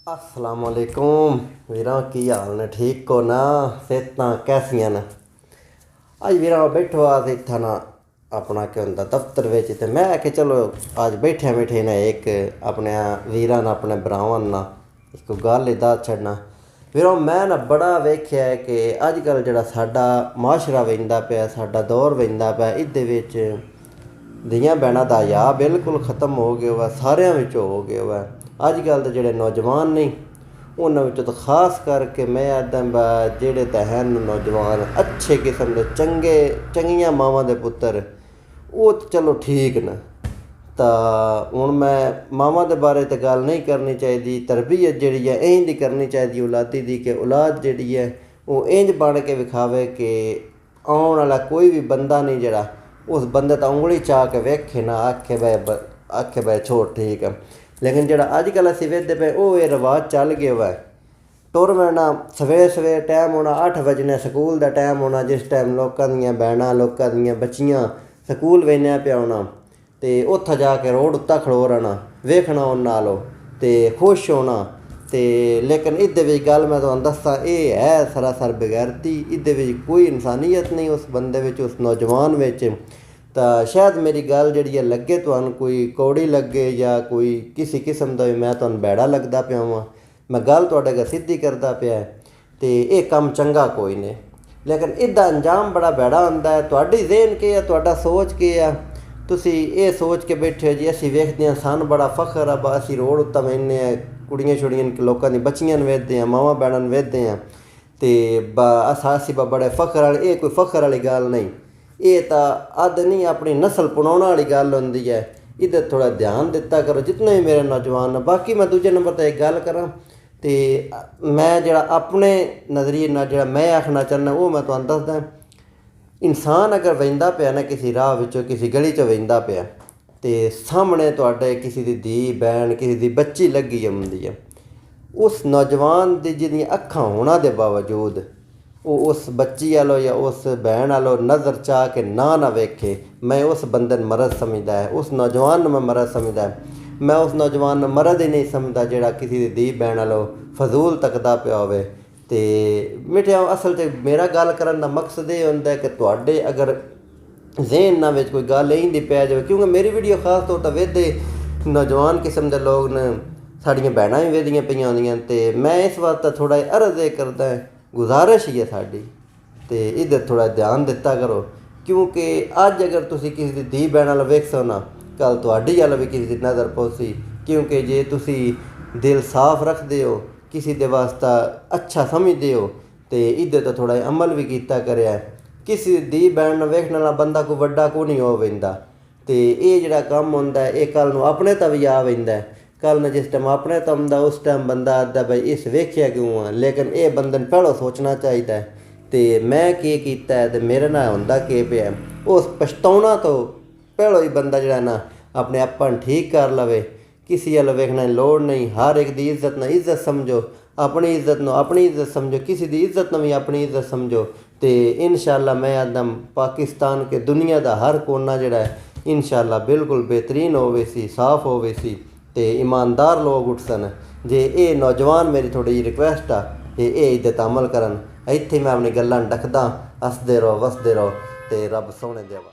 अस्सलाम वालेकुम वीरा, की हाल ने? ठीक हो ना? सेहत कैसियां न? अज वीरा बैठो आज इत्थै ना अपना क्या होंदा दफ्तर बिच, ते मैं आखेआ चलो अज बैठे बैठे ना एक अपने वीरा ने अपने भरावां ना एक गल दस छड्डना। वीरा मैं ना बड़ा वेख्या है कि अजकल जेह्ड़ा साडा माशरा वंदा पिया, साडा दौर वंदा पिया, इहदे विच धियां भैनां दा हया बिल्कुल खत्म हो गया हुआ, सारियां विच हो गया हुआ। अजकल दे जेह्ड़े नौजवान ने उन्हां विचों तो खास करके मैं आखदा जेह्ड़े ते हैं नौजवान अच्छे किस्म दे चंगियां मावां दे पुत्तर, वो तो चलो ठीक न। तो हुण मैं मावां दे बारे ते गल नहीं करनी चाहिदी, तरबियत जिहड़ी है इंज दी करनी चाहिदी औलादी दी, कि औलाद जिहड़ी है वो इंज बन के विखावे कि आउण वाला कोई भी बंदा नहीं जेह्ड़ा उस बंदे ते उंगली चा के वेखे ना आखे भाई छोड़ ठीक है। लेकिन जेह्ड़ा अजकल असीं वेखदे पे वो ये रवाज चल गया हुआ है। टुर पैना सवेरे टाइम होना 8 बजने, स्कूल का टाइम होना, जिस टाइम लोकां दियां भैनां लोकां दियां बच्चियां स्कूल वेने पे होना, तो उत्थे जाके रोड उत्ता खड़ो रहना, वेखना उन्हां नालों ते खुश होना। तो लेकिन इहदे विच गल मैं तुहानूं दस्सां, ये है सरासर बगैरती, इहदे विच कोई इंसानियत नहीं उस बंदे विच, उस नौजवान विच। तो शायद मेरी गल जिहड़ी है लगे तुहानूं कोई कौड़ी लगे या कोई किसी किस्म का भी मैं तुहानूं बैड़ा लगदा पिया वां, मैं गल तुहाडे अगे सीधी करदा पिया, तो ये कम चंगा कोई नहीं। लेकिन इसदा अंजाम बड़ा भैड़ा हुंदा है। तुहाडी ज़हन के है, तुहाडा सोच के है? तुसीं ये सोच के बैठे हो जी असीं वेखदे हां सानूं बड़ा फखर आ, असीं रोड उत्ते वेखने आं, कुड़ियां छुड़ियां लोकां दी बच्चियां नूं वेखदे आं, मावां भैणां नूं वेखदे आं, ते असीं बड़े फखर वाली, ये कोई फखर वाली गल नहीं। ये तो अद नहीं अपनी नस्ल पुनाने वाली गल होंदी है। इधर थोड़ा ध्यान दिता करो जितने भी मेरे नौजवान। बाकी मैं दूजे नंबर पर एक गल करां तो मैं जेह्ड़ा अपने नज़रिए नाल जेह्ड़ा मैं आखना चाहना वो मैं तुहानूं दसदा। इंसान अगर वेंदा पिया ना किसी राह विचों, किसी गली च वेंदा पिया, तो सामने तुहाडे किसी दी धी भैन, किसी दी बच्ची लगी होंदी है, उस नौजवान दी जिहदियां अक्खां होने दे बावजूद वो उस बच्ची आलो या उस भैन आलो नज़र चाह के ना वेखे, मैं उस बंदे नूं मरद समझदा है, उस नौजवान नूं मैं मरद समझदा है। मैं उस नौजवान नूं मरद ही नहीं समझदा जिहड़ा किसी दी धी भैन आलो फजूल तकदा पिया होवे। ते मिठिया असल च मेरा गल करन दा मकसद ये हुंदा है कि तुहाडे अगर जहन विच कोई गल इंज दी पै जावे, क्योंकि मेरी वीडियो खास तौर पर वेखदे नौजवान किस्म के लोग न, साड़ियां भैणां भी वेखदियां पियां होंदियां, ते मैं इस वास्ते थोड़ा अर्ज ये करदा है, गुजारिश ही है साड़ी, तो इधर थोड़ा ध्यान दिता करो। क्योंकि अज अगर तुसीं किसी दी धी भैन वाल वेखसो ना, कल तुहाडी वाल भी किसी दी नज़र पौसी। क्योंकि जे तुसीं दिल साफ रखदे हो, किसी दे वास्ता अच्छा समझदे हो, तो इधर तो थोड़ा अमल भी कीता करेआ। किसी धी भैन वेखने वाला बंदा कोई वड्डा को नहीं हो वेंदा, तो ये जिहड़ा कम हुंदा है ये कल नूं अपने ते भी आ वेंदा है। कल न जिस टाइम अपने तमदा उस टाइम बंदा आखदा भाई इस वेख्या क्यों है, लेकिन ये बंदे नूं पहलों सोचना चाहिए तो मैं की कीता है, तो मेरे नाल हुंदा केह् पिया, उस पछताउणा तो पहलों ही बंदा जिहड़ा ना अपने आपा नूं ठीक कर लवे। किसी अल वेखने की लोड़ नहीं, हर एक दी इज्जत न इज्जत समझो, अपनी इज्जत नूं अपनी इज्जत समझो, किसी दी इज्जत नूं भी अपनी इज्जत समझो। तो इंशाअल्लाह मैं आखदा पाकिस्तान के दुनिया का हर कोना जिहड़ा है इंशाअल्लाह बिल्कुल बेहतरीन होवे सी, साफ होवे सी, तो ईमानदार लोग उठसन। जे ये नौजवान मेरी थोड़ी जी रिक्वेस्ट आ ये इद्दत अमल करन। इत्थे मैं अपनी गल्लां डकदा, हसदे रहो वसदे रहो, तो रब सोहने देवा।